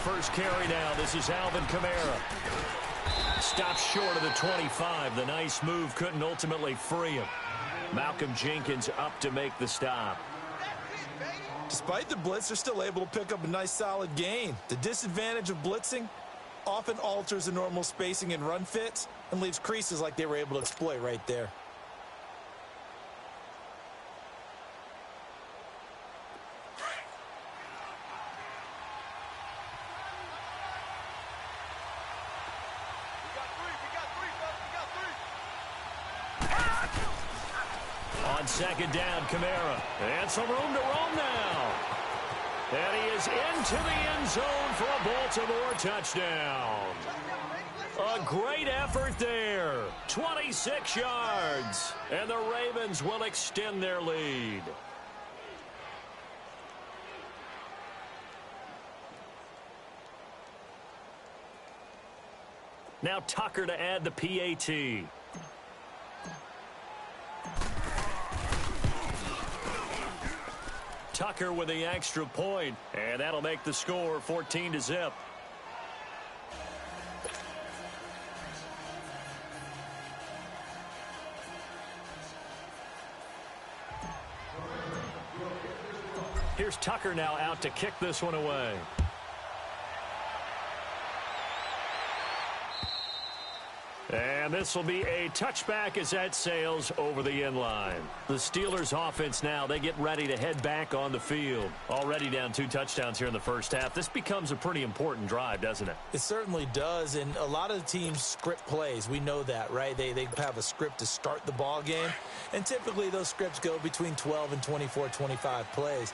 first carry now. This is Alvin Kamara. Stops short of the 25. The nice move couldn't ultimately free him. Malcolm Jenkins up to make the stop. Despite the blitz, they're still able to pick up a nice solid gain. The disadvantage of blitzing often alters the normal spacing and run fits and leaves creases like they were able to exploit right there. On second down, Kamara. And some room to roam now. And he is into the end zone for a Baltimore touchdown. A great effort there. 26 yards. And the Ravens will extend their lead. Now Tucker to add the PAT. Tucker with the extra point, and that'll make the score 14-0. Here's Tucker now out to kick this one away. And this will be a touchback as that sails over the end line. The Steelers offense now, they get ready to head back on the field. Already down 2 touchdowns here in the first half. This becomes a pretty important drive, doesn't it? It certainly does, and a lot of the teams script plays. We know that, right? They have a script to start the ball game, and typically those scripts go between 12 and 24, 25 plays.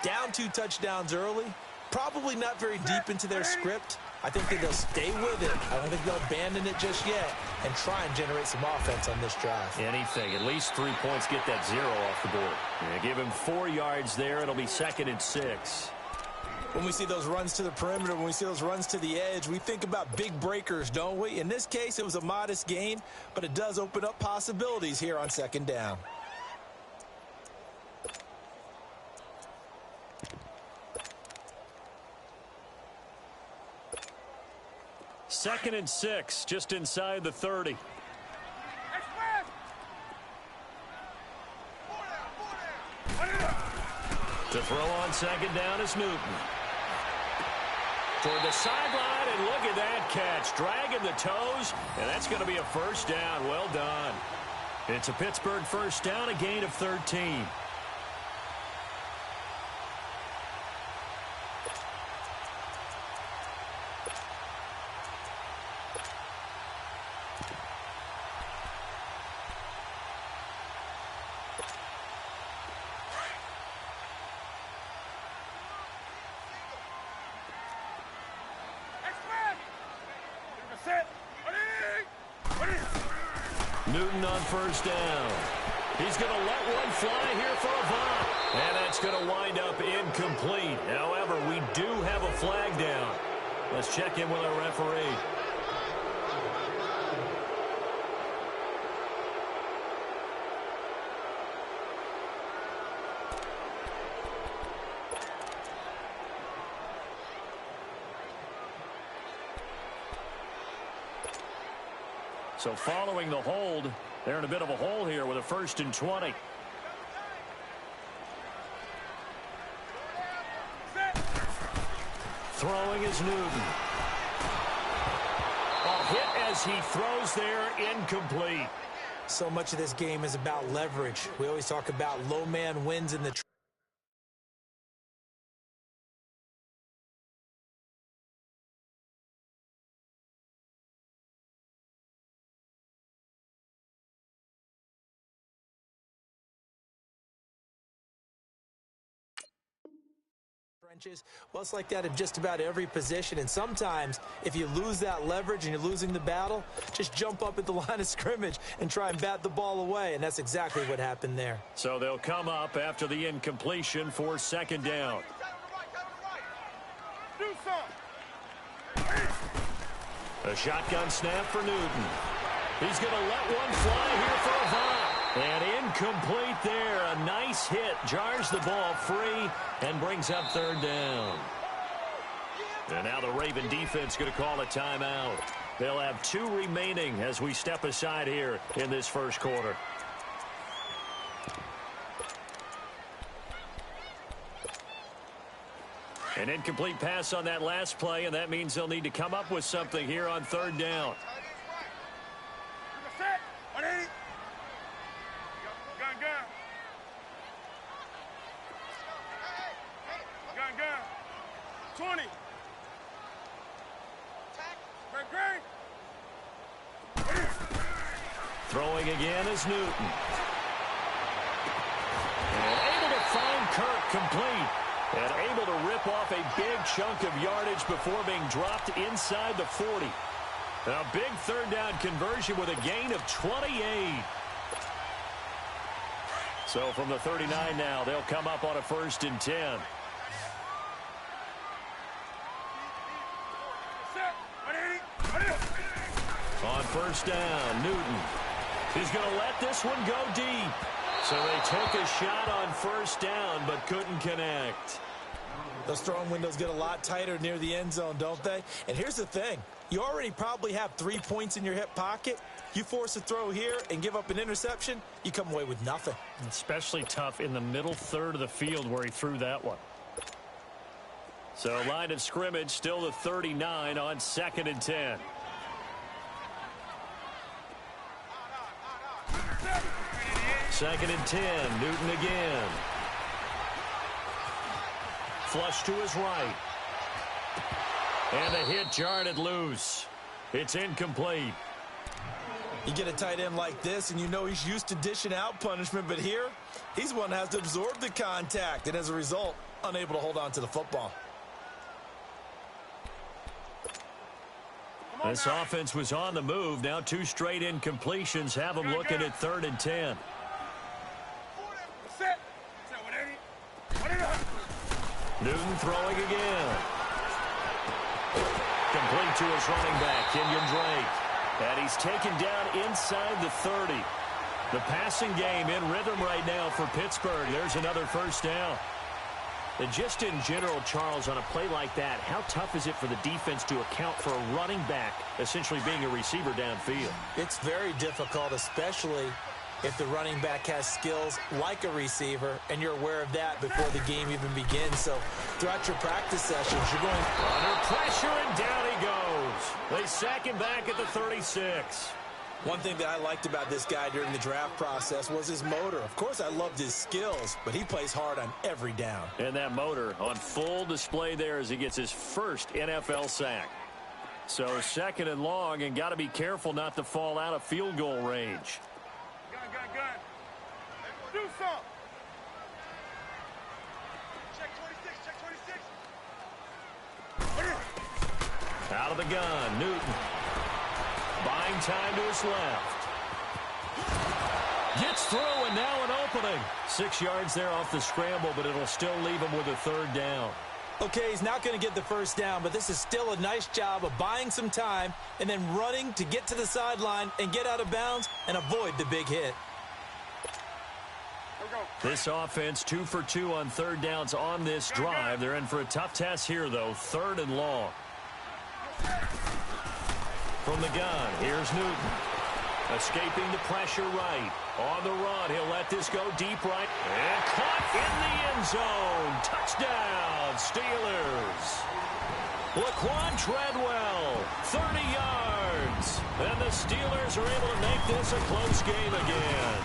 Down 2 touchdowns early, probably not very deep into their script. I think that they'll stay with it. I don't think they'll abandon it just yet and try and generate some offense on this drive. Anything. At least 3 points, get that 0 off the board. Yeah, give him 4 yards there. It'll be 2nd and 6. When we see those runs to the perimeter, when we see those runs to the edge, we think about big breakers, don't we? In this case, it was a modest gain, but it does open up possibilities here on 2nd down. Second and 6, just inside the 30. To throw on 2nd down is Newton. Toward the sideline, and look at that catch. Dragging the toes, and that's going to be a first down. Well done. It's a Pittsburgh first down, a gain of 13. Newton on first down. He's going to let one fly here for a ball. And that's going to wind up incomplete. However, we do have a flag down. Let's check in with our referee. So following the hold, they're in a bit of a hole here with a 1st and 20. Throwing is Newton. Hit as he throws there, incomplete. So much of this game is about leverage. We always talk about low man wins in the trenches. Well, it's like that in just about every position, and sometimes if you lose that leverage and you're losing the battle, just jump up at the line of scrimmage and try and bat the ball away, and that's exactly what happened there. So they'll come up after the incompletion for 2nd down. A shotgun snap for Newton. He's going to let one fly here for a ball. And incomplete there. A nice hit. Jars the ball free and brings up 3rd down. And now the Raven defense going to call a timeout. They'll have 2 remaining as we step aside here in this first quarter. An incomplete pass on that last play, and that means they'll need to come up with something here on 3rd down. Throwing again is Newton. And able to find Kirk complete. And able to rip off a big chunk of yardage before being dropped inside the 40. A big 3rd down conversion with a gain of 28. So from the 39 now, they'll come up on a 1st and 10. On 1st down, Newton. He's going to let this one go deep. So they took a shot on 1st down, but couldn't connect. Those throwing windows get a lot tighter near the end zone, don't they? And here's the thing. You already probably have 3 points in your hip pocket. You force a throw here and give up an interception, you come away with nothing. Especially tough in the middle 3rd of the field where he threw that one. So line of scrimmage still the 39 on 2nd and 10. Second and 10, Newton again. Flush to his right. And the hit jarred it loose. It's incomplete. You get a tight end like this, and you know he's used to dishing out punishment, but here, he's one that has to absorb the contact, and as a result, unable to hold on to the football. This offense was on the move. Now 2 straight incompletions have them looking at 3rd and 10. Newton throwing again. Complete to his running back, Kenyon Drake. And he's taken down inside the 30. The passing game in rhythm right now for Pittsburgh. There's another 1st down. And just in general, Charles, on a play like that, how tough is it for the defense to account for a running back essentially being a receiver downfield? It's very difficult, especially if the running back has skills like a receiver, and you're aware of that before the game even begins. So throughout your practice sessions, you're going under pressure, and down he goes. They sack him back at the 36. One thing that I liked about this guy during the draft process was his motor. Of course, I loved his skills, but he plays hard on every down. And that motor on full display there as he gets his first NFL sack. So 2nd and long, and got to be careful not to fall out of field goal range. Gun. Do something. Check 26. Out of the gun, Newton. Buying time to his left. Gets through, and now an opening. 6 yards there off the scramble, but it'll still leave him with a 3rd down. Okay, he's not going to get the 1st down, but this is still a nice job of buying some time and then running to get to the sideline and get out of bounds and avoid the big hit. This offense 2 for 2 on 3rd downs on this drive. They're in for a tough test here, though. 3rd and long. From the gun, here's Newton. Escaping the pressure right. On the run, he'll let this go deep right. And caught in the end zone. Touchdown, Steelers. Laquan Treadwell, 30 yards. And the Steelers are able to make this a close game again.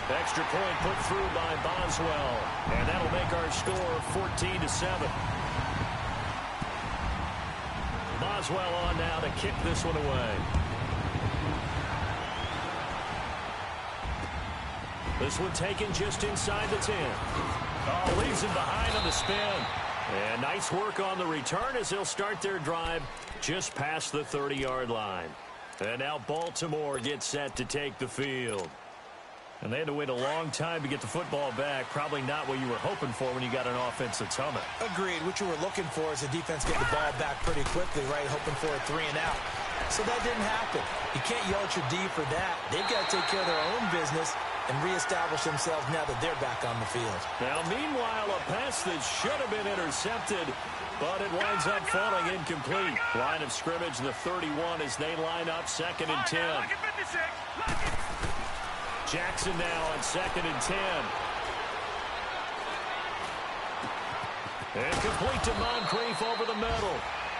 Extra point put through by Boswell. And that'll make our score 14-7. Boswell on now to kick this one away. This one taken just inside the 10. Oh, leaves him behind on the spin. And nice work on the return as they'll start their drive just past the 30-yard line. And now Baltimore gets set to take the field. And they had to wait a long time to get the football back. Probably not what you were hoping for when you got an offense that's humming. Agreed. What you were looking for is the defense get the ball back pretty quickly, right? Hoping for a 3 and out. So that didn't happen. You can't yell at your D for that. They've got to take care of their own business and reestablish themselves now that they're back on the field. Now, meanwhile, a pass that should have been intercepted, but it winds up falling incomplete. Line of scrimmage, the 31, as they line up 2nd and 10. Jackson now on 2nd and 10. And complete to Moncrief over the middle.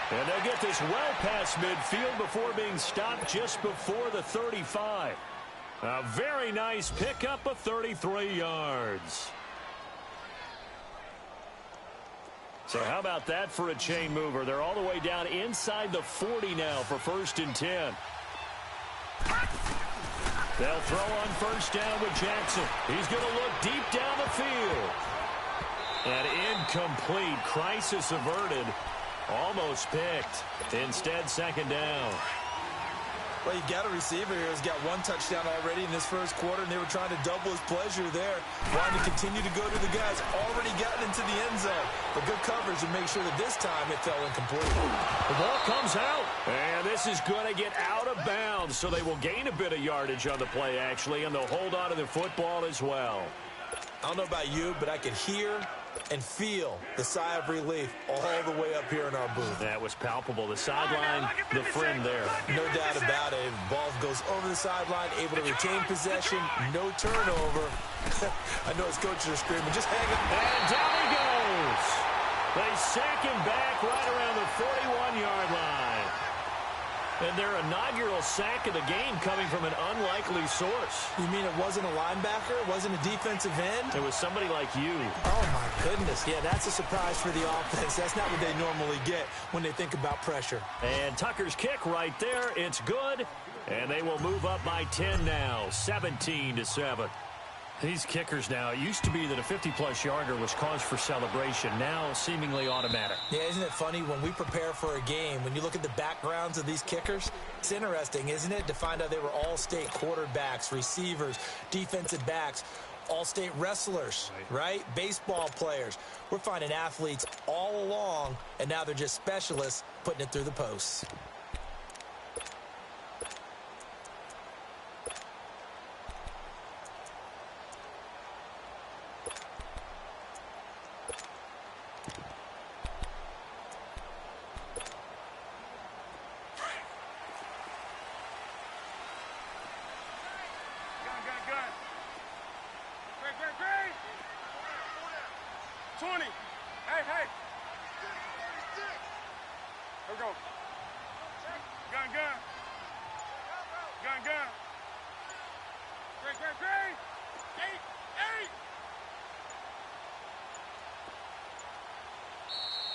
And they'll get this well past midfield before being stopped just before the 35. A very nice pickup of 33 yards. So how about that for a chain mover? They're all the way down inside the 40 now for 1st and 10. They'll throw on 1st down with Jackson. He's going to look deep down the field. And incomplete. Crisis averted. Almost picked. Instead, 2nd down. Well, you got a receiver here who's got 1 touchdown already in this first quarter, and they were trying to double his pleasure there, wanting to continue to go to the guys already gotten into the end zone. But good coverage to make sure that this time it fell incomplete. The ball comes out, and this is going to get out of bounds, so they will gain a bit of yardage on the play, actually, and they'll hold on to the football as well. I don't know about you, but I could hear and feel the sigh of relief all the way up here in our booth. That was palpable. The sideline, the friend there. No doubt about it. Ball goes over the sideline, able to retain possession, no turnover. I know his coaches are screaming, just hang up. And down he goes. They sack him back right around the 41-yard line. And their inaugural sack of the game coming from an unlikely source. You mean it wasn't a linebacker? It wasn't a defensive end? It was somebody like you. Oh, my goodness. Yeah, that's a surprise for the offense. That's not what they normally get when they think about pressure. And Tucker's kick right there. It's good. And they will move up by 10 now, 17-7. These kickers now, it used to be that a 50-plus yarder was cause for celebration. Now, seemingly automatic. Yeah, isn't it funny when we prepare for a game, when you look at the backgrounds of these kickers, it's interesting, isn't it, to find out they were all-state quarterbacks, receivers, defensive backs, all-state wrestlers, right? Baseball players. We're finding athletes all along, and now they're just specialists putting it through the posts.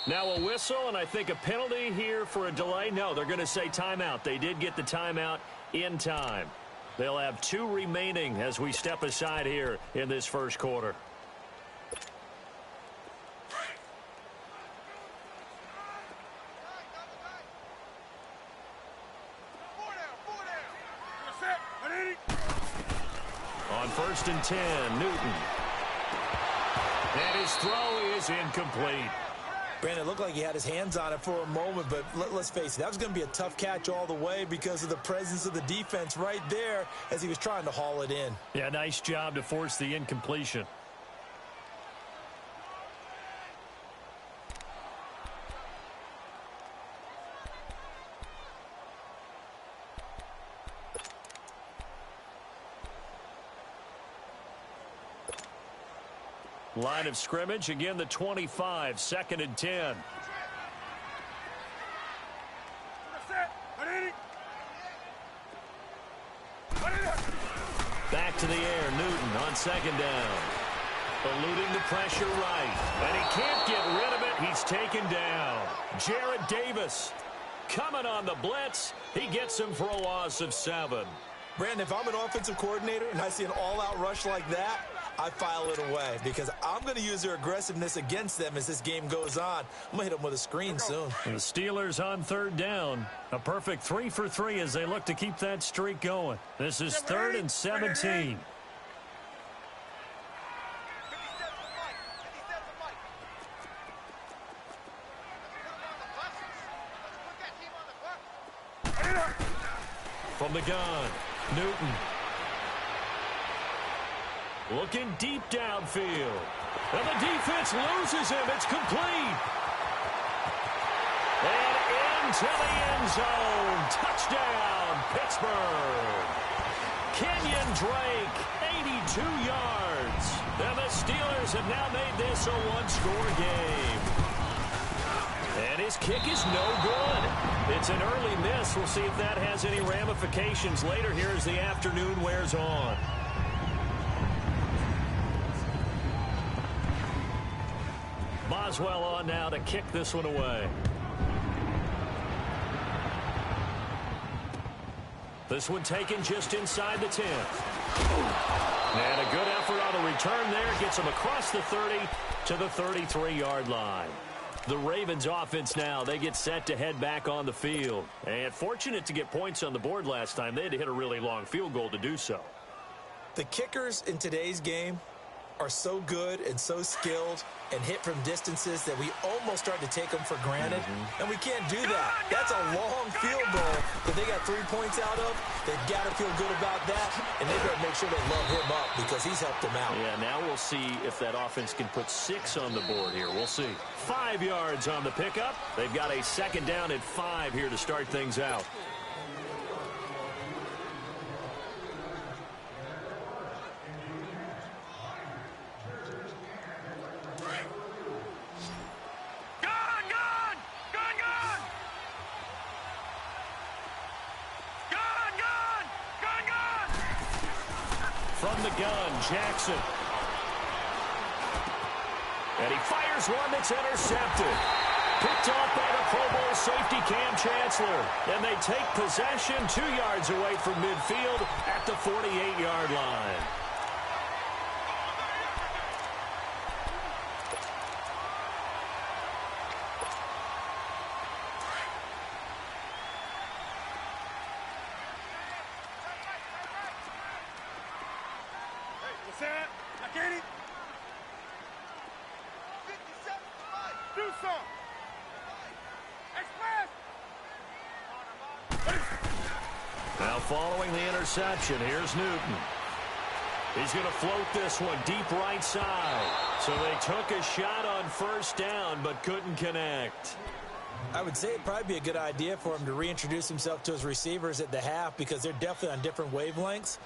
Now a whistle, and I think a penalty here for a delay. No, they're going to say timeout. They did get the timeout in time. They'll have 2 remaining as we step aside here in this first quarter. On 1st and 10, Newton. And his throw is incomplete. Brandon, it looked like he had his hands on it for a moment, but let's face it, that was going to be a tough catch all the way because of the presence of the defense right there as he was trying to haul it in. Yeah, nice job to force the incompletion. Line of scrimmage, again the 25, 2nd and 10. Back to the air, Newton on 2nd down. Eluding the pressure right. And he can't get rid of it. He's taken down. Jarrett Davis coming on the blitz. He gets him for a loss of 7. Brandon, if I'm an offensive coordinator and I see an all-out rush like that, I file it away because I'm going to use their aggressiveness against them as this game goes on. I'm going to hit them with a screen soon. And the Steelers on 3rd down. A perfect 3 for 3 as they look to keep that streak going. This is 3rd and 17. From the gun, Newton. Looking deep downfield. And the defense loses him. It's complete. And into the end zone. Touchdown, Pittsburgh. Kenyon Drake, 82 yards. And the Steelers have now made this a one-score game. And his kick is no good. It's an early miss. We'll see if that has any ramifications later here as the afternoon wears on. Boswell on now to kick this one away. This one taken just inside the 10. And a good effort on the return there. Gets him across the 30 to the 33-yard line. The Ravens offense now, they get set to head back on the field. And fortunate to get points on the board last time. They had to hit a really long field goal to do so. The kickers in today's game are so good and so skilled and hit from distances that we almost start to take them for granted. And we can't do that. That's a long field goal that they got 3 points out of. They've got to feel good about that, and they've got to make sure they love him up because he's helped them out. Yeah, now we'll see if that offense can put 6 on the board here. We'll see. 5 yards on the pickup. They've got a second down at 5 here to start things out. From the gun, Jackson. And he fires one that's intercepted. Picked off by the Pro Bowl safety Cam Chancellor. And they take possession 2 yards away from midfield at the 48-yard line. Now following the interception, here's Newton. He's going to float this one deep right side. So they took a shot on first down but couldn't connect. I would say it'd probably be a good idea for him to reintroduce himself to his receivers at the half because they're definitely on different wavelengths.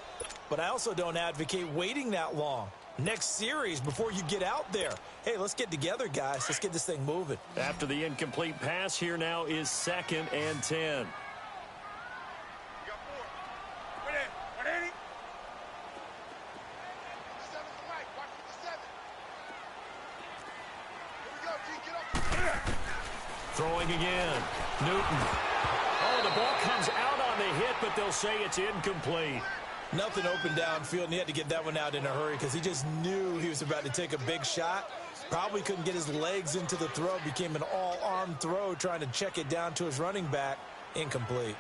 But I also don't advocate waiting that long. Next series before you get out there. Hey, let's get together, guys. Let's get this thing moving. After the incomplete pass, here now is 2nd and 10. Throwing again. Newton. Oh, the ball comes out on the hit, but they'll say it's incomplete. Nothing open downfield, and he had to get that one out in a hurry because he just knew he was about to take a big shot. Probably couldn't get his legs into the throw. Became an all-arm throw trying to check it down to his running back. Incomplete.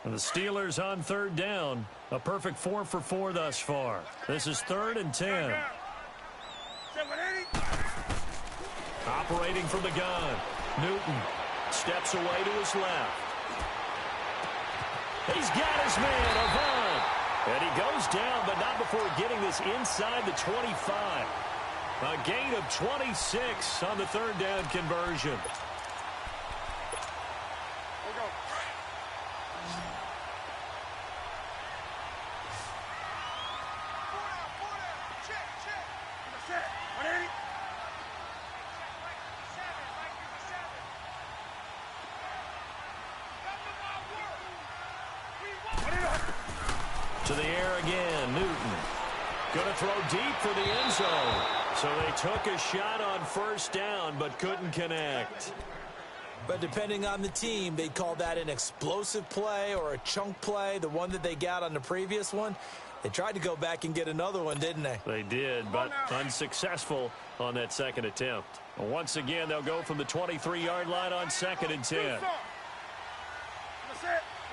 And the Steelers on 3rd down. A perfect 4 for 4 thus far. This is 3rd and 10. Operating from the gun. Newton steps away to his left. He's got his man, Avant. And he goes down, but not before getting this inside the 25. A gain of 26 on the 3rd down conversion. To the air again, Newton. Going to throw deep for the end zone. So they took a shot on 1st down, but couldn't connect. But depending on the team, they'd call that an explosive play or a chunk play, the one that they got on the previous one. They tried to go back and get another one, didn't they? They did, but unsuccessful on that 2nd attempt. Once again, they'll go from the 23-yard line on 2nd and 10.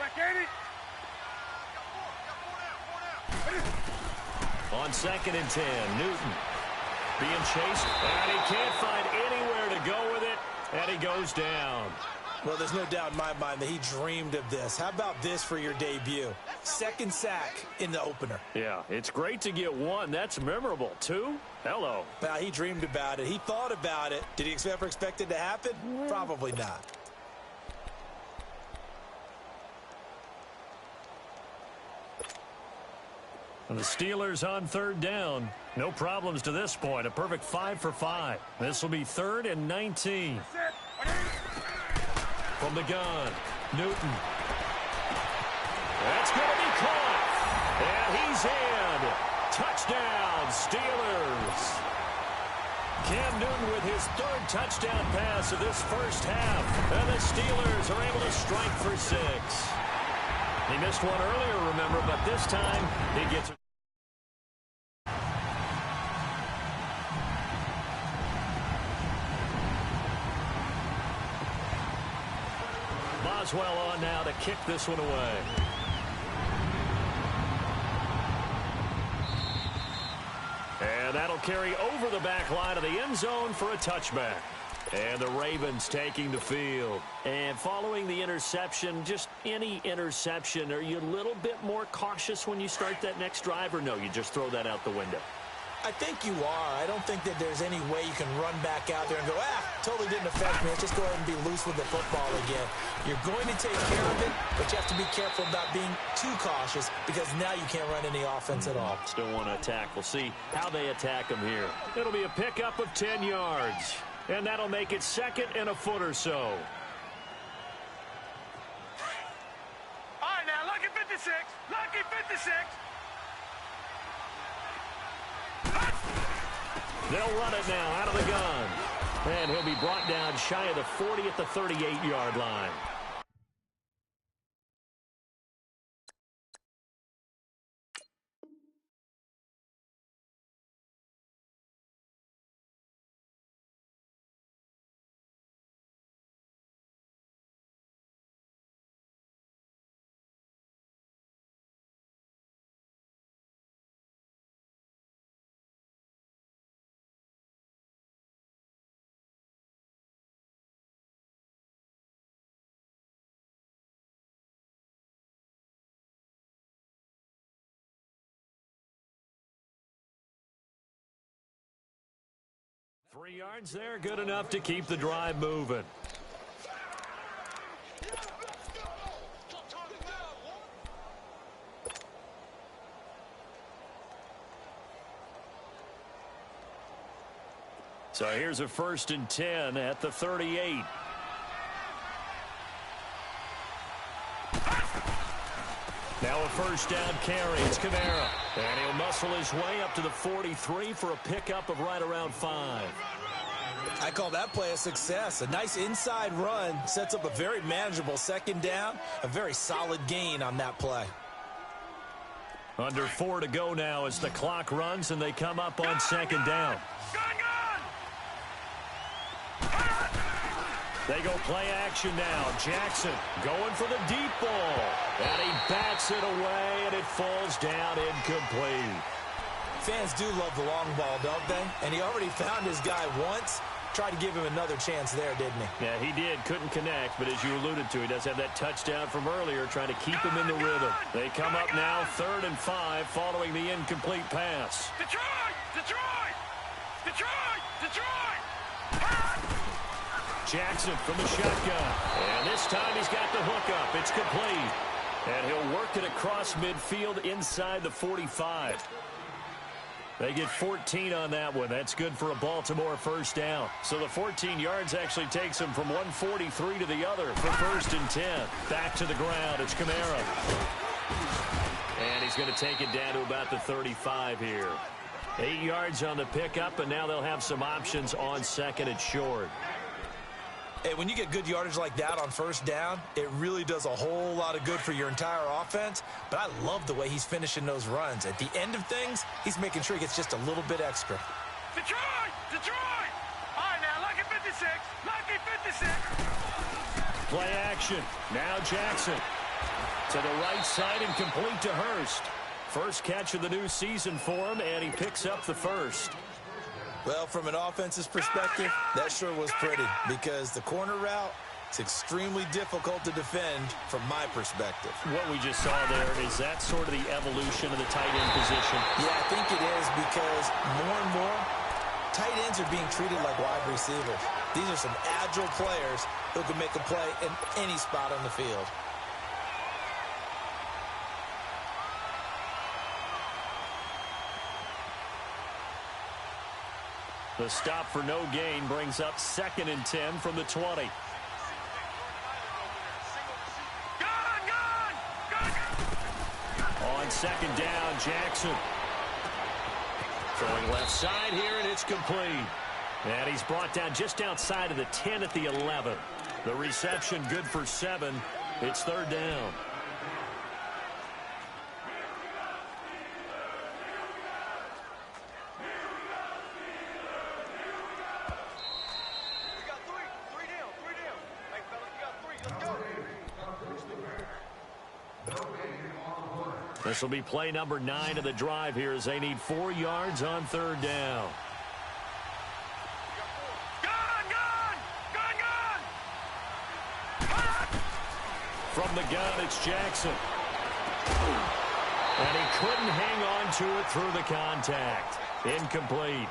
Back 80. On 2nd and 10, Newton being chased, and he can't find anywhere to go with it, and he goes down. Well, there's no doubt in my mind that he dreamed of this. How about this for your debut? 2nd sack in the opener. Yeah, it's great to get 1. That's memorable. 2? Hello. Well, he dreamed about it. He thought about it. Did he ever expect it to happen? Probably not. And the Steelers on 3rd down. No problems to this point. A perfect 5 for 5. This will be 3rd and 19. From the gun, Newton. That's going to be caught. And he's in. Touchdown, Steelers. Cam Newton with his 3rd touchdown pass of this first half. And the Steelers are able to strike for 6. He missed one earlier, remember, but this time he gets it. Boswell on now to kick this one away. And that'll carry over the back line of the end zone for a touchback. And the Ravens taking the field. And following the interception, just any interception, are you a little bit more cautious when you start that next drive, or no, you just throw that out the window? I think you are. I don't think that there's any way you can run back out there and go, totally didn't affect me. Let's just go ahead and be loose with the football again. You're going to take care of it, but you have to be careful about being too cautious because now you can't run any offense at all. Still want to attack. We'll see how they attack them here. It'll be a pickup of 10 yards, and that'll make it 2nd and a foot or so. All right, now, lucky 56. Lucky 56. They'll run it now out of the gun. And he'll be brought down shy of the 40 at the 38-yard line. Three yards there, good enough to keep the drive moving. So here's a 1st and 10 at the 38. Now a 1st down carry. It's Kamara. And he'll muscle his way up to the 43 for a pickup of right around 5. I call that play a success. A nice inside run sets up a very manageable 2nd down. A very solid gain on that play. Under 4 to go now as the clock runs and they come up on 2nd down. They go play action now. Jackson going for the deep ball. And he bats it away, and it falls down incomplete. Fans do love the long ball, don't they? And he already found his guy once. Tried to give him another chance there, didn't he? Yeah, he did. Couldn't connect, but as you alluded to, he does have that touchdown from earlier, trying to keep him in the rhythm. They come up now 3rd and 5 following the incomplete pass. Detroit! Detroit! Detroit! Detroit! Jackson from the shotgun. And this time he's got the hook up. It's complete. And he'll work it across midfield inside the 45. They get 14 on that one. That's good for a Baltimore 1st down. So the 14 yards actually takes him from 143 to the other for 1st and 10. Back to the ground. It's Kamara. And he's going to take it down to about the 35 here. 8 yards on the pickup, and now they'll have some options on 2nd and short. Hey, when you get good yardage like that on 1st down, it really does a whole lot of good for your entire offense. But I love the way he's finishing those runs. At the end of things, he's making sure he gets just a little bit extra. Detroit! Detroit! All right, now, lucky 56. Lucky 56. Play action. Now Jackson. To the right side and complete to Hurst. First catch of the new season for him, and he picks up the first. Well, from an offense's perspective, that sure was pretty because the corner route is extremely difficult to defend from my perspective. What we just saw there, is that sort of the evolution of the tight end position? Yeah, I think it is because more and more, tight ends are being treated like wide receivers. These are some agile players who can make a play in any spot on the field. The stop for no gain brings up 2nd and 10 from the 20. On 2nd down, Jackson. Throwing left side here, and it's complete. And he's brought down just outside of the 10 at the 11. The reception good for 7. It's 3rd down. This will be play number 9 of the drive here as they need 4 yards on 3rd down. From the gun, it's Jackson. And he couldn't hang on to it through the contact. Incomplete.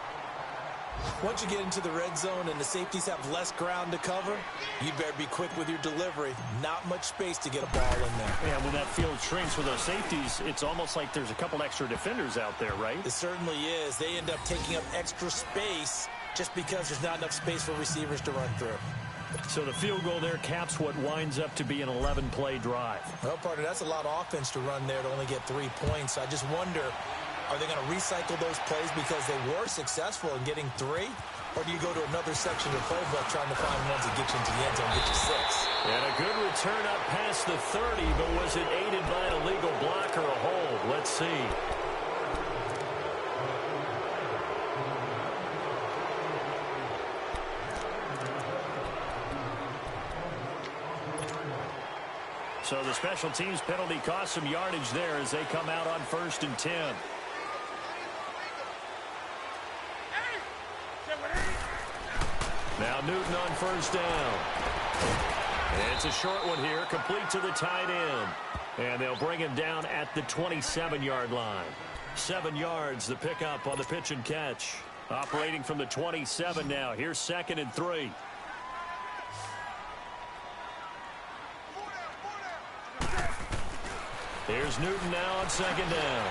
Once you get into the red zone and the safeties have less ground to cover, you better be quick with your delivery. Not much space to get a ball in there. Yeah, when that field shrinks with those safeties, it's almost like there's a couple extra defenders out there, right? It certainly is. They end up taking up extra space just because there's not enough space for receivers to run through. So the field goal there caps what winds up to be an 11-play drive. Well, partner, that's a lot of offense to run there to only get 3 points. I just wonder, are they going to recycle those plays because they were successful in getting 3? Or do you go to another section of the playbook trying to find ones that get you into the end zone and get you 6? And a good return up past the 30, but was it aided by an illegal block or a hold? Let's see. So the special teams penalty cost some yardage there as they come out on 1st and 10. Now Newton on 1st down. It's a short one here, complete to the tight end. And they'll bring him down at the 27-yard line. 7 yards, the pickup on the pitch and catch. Operating from the 27 now. Here's 2nd and 3. Here's Newton now on 2nd down.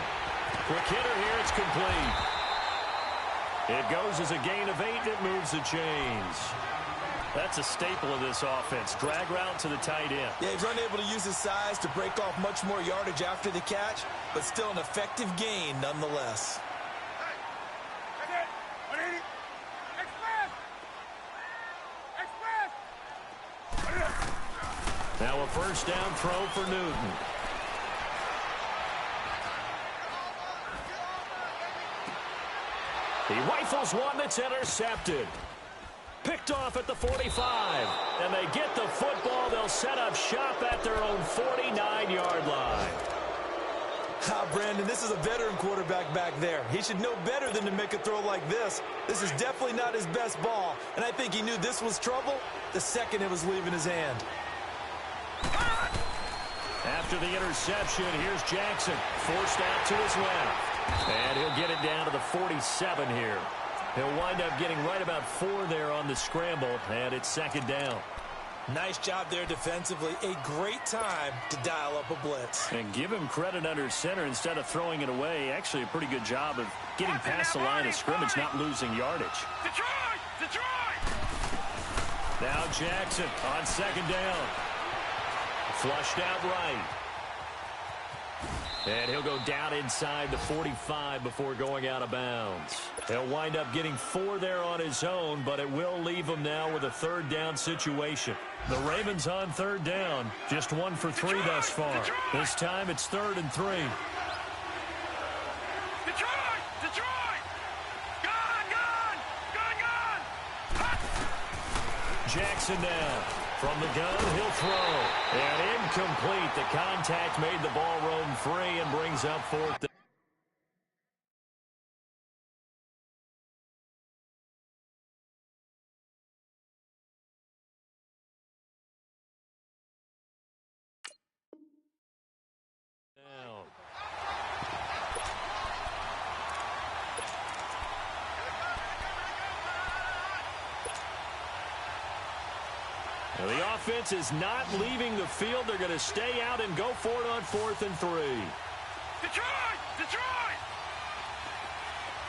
Quick hitter here, it's complete. It goes as a gain of 8, and it moves the chains. That's a staple of this offense. Drag route to the tight end. Yeah, he's unable to use his size to break off much more yardage after the catch, but still an effective gain nonetheless. Now a 1st down throw for Newton. He rifles one that's intercepted. Picked off at the 45. And they get the football. They'll set up shop at their own 49-yard line. Brandon, this is a veteran quarterback back there. He should know better than to make a throw like this. This is definitely not his best ball. And I think he knew this was trouble the second it was leaving his hand. After the interception, here's Jackson. Forced out to his left. And he'll get it down to the 47 here. He'll wind up getting right about 4 there on the scramble, and it's 2nd down. Nice job there defensively. A great time to dial up a blitz. And give him credit under center instead of throwing it away. Actually, a pretty good job of getting past the line of scrimmage, not losing yardage. Detroit! Now Jackson on 2nd down. Flushed out right. And he'll go down inside the 45 before going out of bounds. He'll wind up getting 4 there on his own, but it will leave him now with a 3rd down situation. The Ravens on 3rd down. Just 1 for 3 thus far. This time it's 3rd and 3. Detroit! Gun! Jackson down. From the gun, he'll throw. And incomplete. The contact made the ball roam free and brings up fourth down. The offense is not leaving the field. They're going to stay out and go for it on 4th and 3. Detroit! Detroit!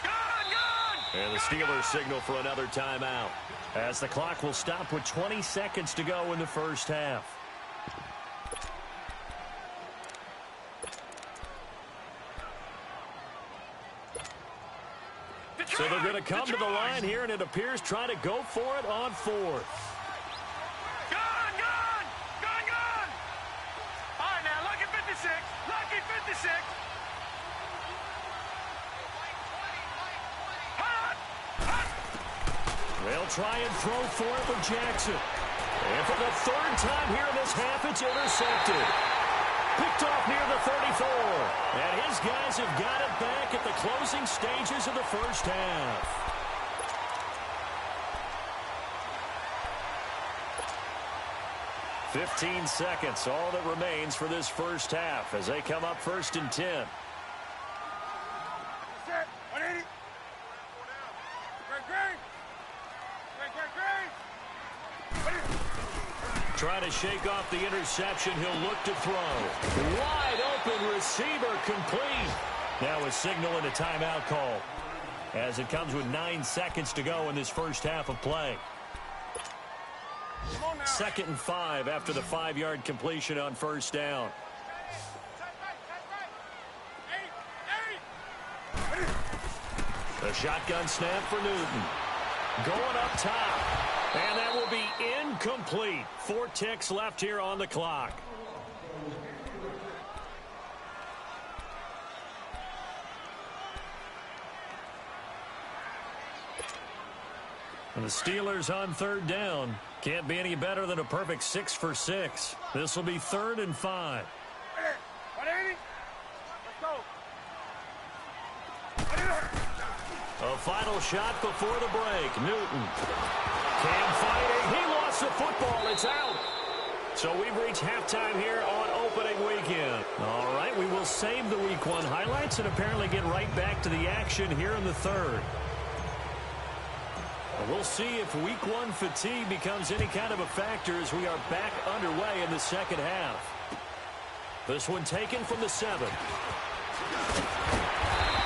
Gun! Gun! And the Steelers signal for another timeout, as the clock will stop with 20 seconds to go in the first half. Detroit! So they're going to come to the line here, and it appears trying to go for it on 4th. Gun! Gun! Gun! Gun! All right, now, lucky 56. Lucky 56. Hot! Hot! They'll try and throw for it with Jackson. And for the 3rd time here in this half, it's intercepted. Picked off near the 34. And his guys have got it back at the closing stages of the first half. "15 seconds, all that remains for this first half as they come up 1st and 10. Set. 180. Great. Trying to shake off the interception. He'll look to throw. Wide open receiver, complete. Now a signal and a timeout call, as it comes with 9 seconds to go in this first half of play. 2nd and 5 after the 5-yard completion on 1st down. The shotgun snap for Newton. Going up top. And that will be incomplete. 4 ticks left here on the clock. And the Steelers on 3rd down. Can't be any better than a perfect 6 for 6. This will be 3rd and 5. 180. Let's go. A final shot before the break. Newton. Cam fighting. He lost the football. It's out. So we've reached halftime here on opening weekend. All right, we will save the Week 1 highlights and apparently get right back to the action here in the 3rd. We'll see if Week 1 fatigue becomes any kind of a factor as we are back underway in the 2nd half. This one taken from the 7.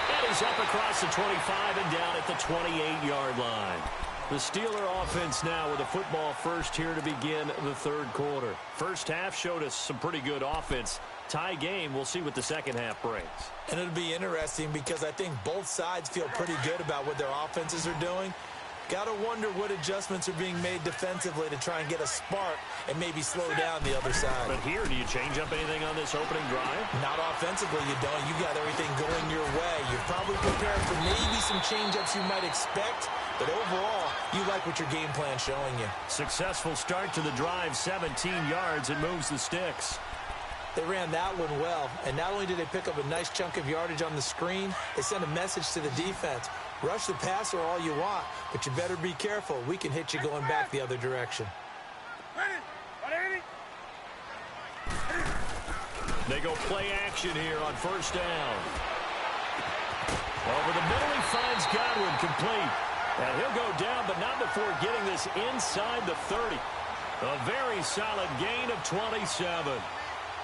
And he's up across the 25 and down at the 28-yard line. The Steeler offense now with a football first here to begin the 3rd quarter. First half showed us some pretty good offense. Tie game. We'll see what the 2nd half brings. And it'll be interesting because I think both sides feel pretty good about what their offenses are doing. Got to wonder what adjustments are being made defensively to try and get a spark and maybe slow down the other side. But here, do you change up anything on this opening drive? Not offensively, you don't. You got everything going your way. You're probably prepared for maybe some change-ups you might expect, but overall, you like what your game plan's showing you. Successful start to the drive, 17 yards, and moves the sticks. They ran that one well, and not only did they pick up a nice chunk of yardage on the screen, they sent a message to the defense. Rush the passer all you want, but you better be careful. We can hit you going back the other direction. They go play action here on 1st down. Over the middle, he finds Godwin, complete. And he'll go down, but not before getting this inside the 30. A very solid gain of 27.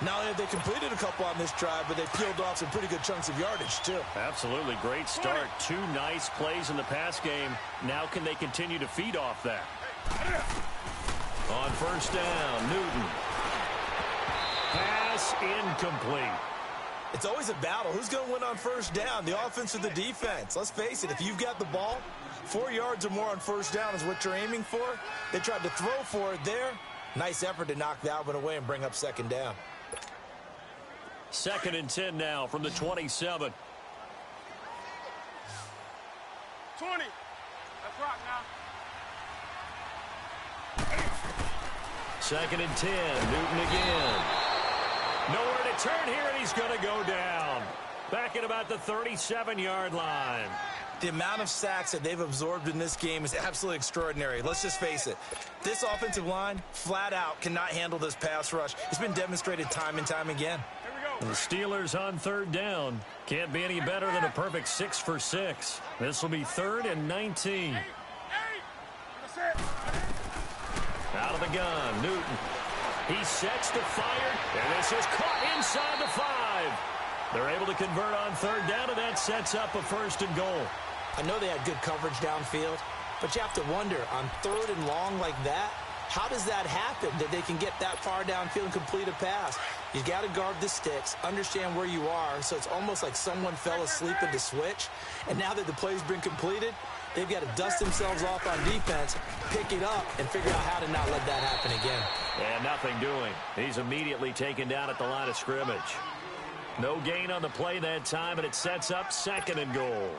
Not only have they completed a couple on this drive, but they peeled off some pretty good chunks of yardage, too. Absolutely. Great start. 2 nice plays in the pass game. Now can they continue to feed off that? On 1st down, Newton. Pass incomplete. It's always a battle. Who's going to win on 1st down, the offense or the defense? Let's face it, if you've got the ball, 4 yards or more on 1st down is what you're aiming for. They tried to throw for it there. Nice effort to knock that one away and bring up 2nd down. 2nd and 10 now from the 27. 20. Let's rock now. 2nd and 10. Newton again. Nowhere to turn here, and he's going to go down. Back at about the 37-yard line. The amount of sacks that they've absorbed in this game is absolutely extraordinary. Let's just face it. This offensive line, flat out, cannot handle this pass rush. It's been demonstrated time and time again. The Steelers on 3rd down. Can't be any better than a perfect 6 for 6. This will be 3rd and 19. Out of the gun, Newton. He sets to fire, and this is caught inside the 5. They're able to convert on 3rd down, and that sets up a 1st and goal. I know they had good coverage downfield, but you have to wonder, on 3rd and long like that, how does that happen, that they can get that far downfield and complete a pass? You got to guard the sticks, understand where you are, so it's almost like someone fell asleep in the switch, and now that the play's been completed, they've got to dust themselves off on defense, pick it up, and figure out how to not let that happen again. And nothing doing. He's immediately taken down at the line of scrimmage. No gain on the play that time, and it sets up 2nd and goal.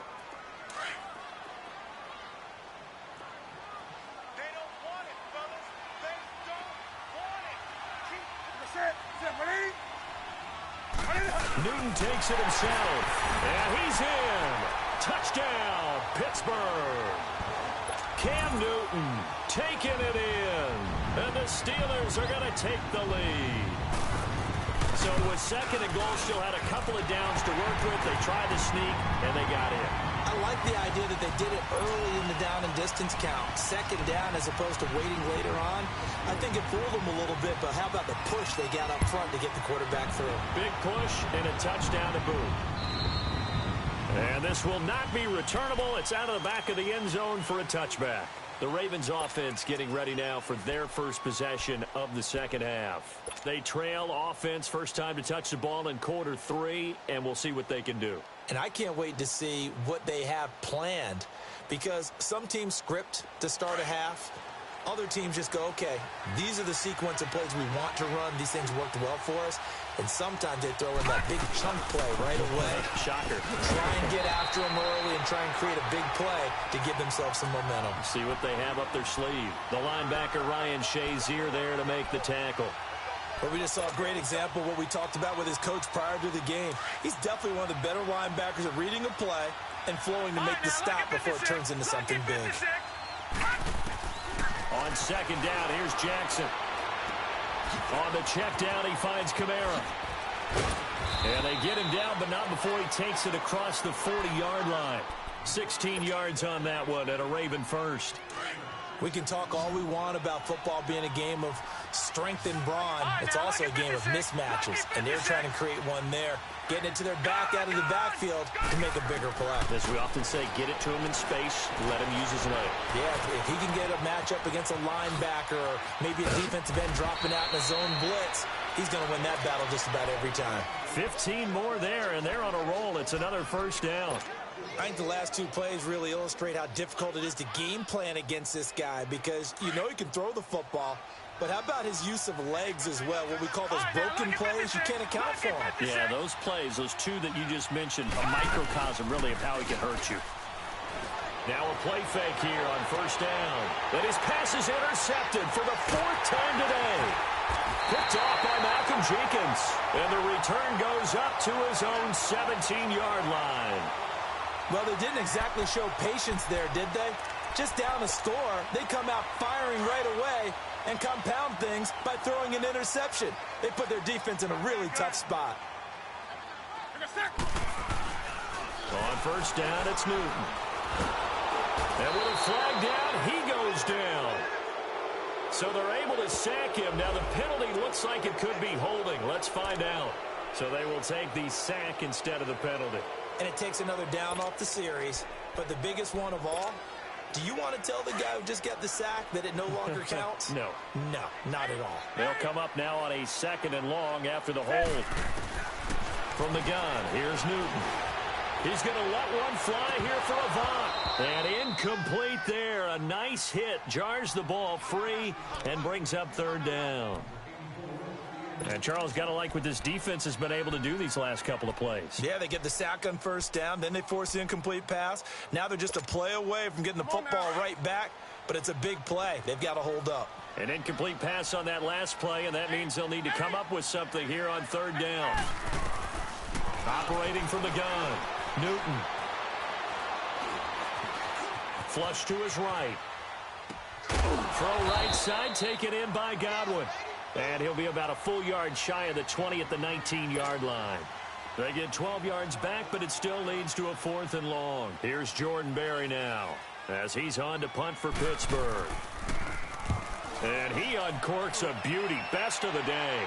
Newton takes it himself, and he's in. Touchdown, Pittsburgh. Cam Newton taking it in, and the Steelers are going to take the lead. So with 2nd and goal, still had a couple of downs to work with. They tried to sneak, and they got in. I like the idea that they did it early in the down and distance count. 2nd down as opposed to waiting later on. I think it fooled them a little bit, but how about the push they got up front to get the quarterback through? Big push and a touchdown to boot. And this will not be returnable. It's out of the back of the end zone for a touchback. The Ravens offense getting ready now for their first possession of the 2nd half. They trail offense, first time to touch the ball in quarter 3, and we'll see what they can do. And I can't wait to see what they have planned, because some teams script to start a half. Other teams just go, okay, these are the sequence of plays we want to run. These things worked well for us. And sometimes they throw in that big chunk play right away. Shocker. Try and get after them early and try and create a big play to give themselves some momentum. See what they have up their sleeve. The linebacker Ryan Shazier there to make the tackle. But we just saw a great example of what we talked about with his coach prior to the game. He's definitely one of the better linebackers at reading a play and flowing to make the stop before it turns into something big. On 2nd down, here's Jackson. On the check down, he finds Kamara. And they get him down, but not before he takes it across the 40-yard line. 16 yards on that one and a Raven first. We can talk all we want about football being a game of strength and brawn. It's also a game of mismatches, and they're trying to create one there. Getting it to their back out of the backfield to make a bigger play. As we often say, get it to him in space, let him use his leg. Yeah, if he can get a matchup against a linebacker or maybe a defensive end dropping out in a zone blitz, he's going to win that battle just about every time. 15 more there, and they're on a roll. It's another 1st down. I think the last 2 plays really illustrate how difficult it is to game plan against this guy, because you know he can throw the football, but how about his use of legs as well? What we call those broken plays, you can't account for them. Yeah, those plays, those 2 that you just mentioned, a microcosm really of how he can hurt you. Now a play fake here on 1st down. And his pass is intercepted for the 4th time today. Picked off by Malcolm Jenkins. And the return goes up to his own 17-yard line. Well, they didn't exactly show patience there, did they? Just down a score, they come out firing right away and compound things by throwing an interception. They put their defense in a really tough spot. On 1st down, it's Newton. And with a flag down, he goes down. So they're able to sack him. Now the penalty looks like it could be holding. Let's find out. So they will take the sack instead of the penalty. And it takes another down off the series. But the biggest one of all, do you want to tell the guy who just got the sack that it no longer counts? No. No, not at all. They'll come up now on a 2nd and long after the hold. From the gun, here's Newton. He's going to let one fly here for Avant. And incomplete there. A nice hit. Jars the ball free and brings up 3rd down. And Charles, got to like what this defense has been able to do these last couple of plays. Yeah, they get the sack on 1st down, then they force the incomplete pass. Now they're just a play away from getting the football right back. but it's a big play. They've got to hold up. An incomplete pass on that last play, and that means they'll need to come up with something here on third down. Operating from the gun, Newton. Flush to his right. Throw right side, taken in by Godwin. And he'll be about a full yard shy of the 20 at the 19-yard line. They get 12 yards back, but it still leads to a 4th and long. Here's Jordan Berry now as he's on to punt for Pittsburgh. And he uncorks a beauty, best of the day.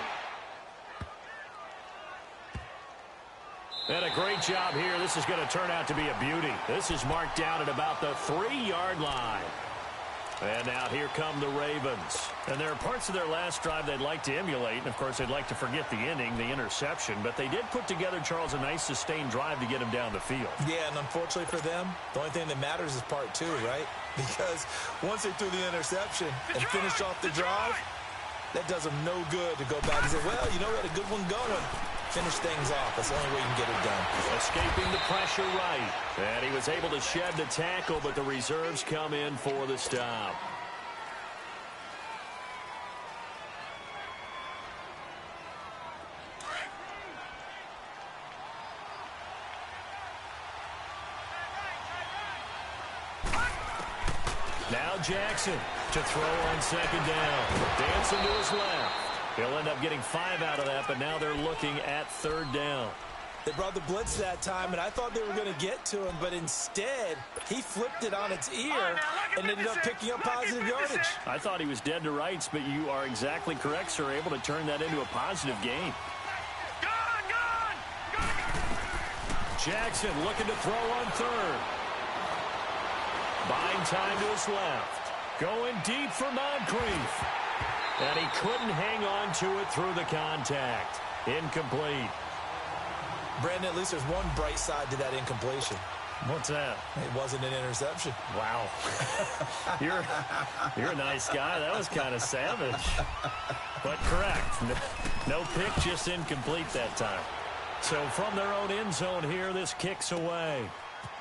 And a great job here. This is going to turn out to be a beauty. This is marked down at about the 3-yard line. And now here come the Ravens. And there are parts of their last drive they'd like to emulate. And, of course, they'd like to forget the inning, the interception. But they did put together, Charles, a nice sustained drive to get him down the field. Yeah, and unfortunately for them, the only thing that matters is part 2, right? Because once they threw the interception and finished off the drive, that does them no good to go back and say, well, you know, we had a good one going. Finish things off. That's the only way you can get it done. Escaping the pressure right. And he was able to shed the tackle, but the reserves come in for the stop. Now Jackson to throw on second down. Dancing to his left. He'll end up getting 5 out of that, but now they're looking at third down. They brought the blitz that time, and I thought they were going to get to him, but instead, he flipped it on its ear and ended up picking up positive yardage. I thought he was dead to rights, but you are exactly correct, sir. Able to turn that into a positive gain. Jackson looking to throw on third. Buying time to his left. Going deep for Moncrief. And he couldn't hang on to it through the contact. Incomplete. Brandon, at least there's one bright side to that incompletion. What's that? It wasn't an interception. Wow. You're a nice guy. That was kind of savage. But correct. No pick, just incomplete that time. So from their own end zone here, this kicks away.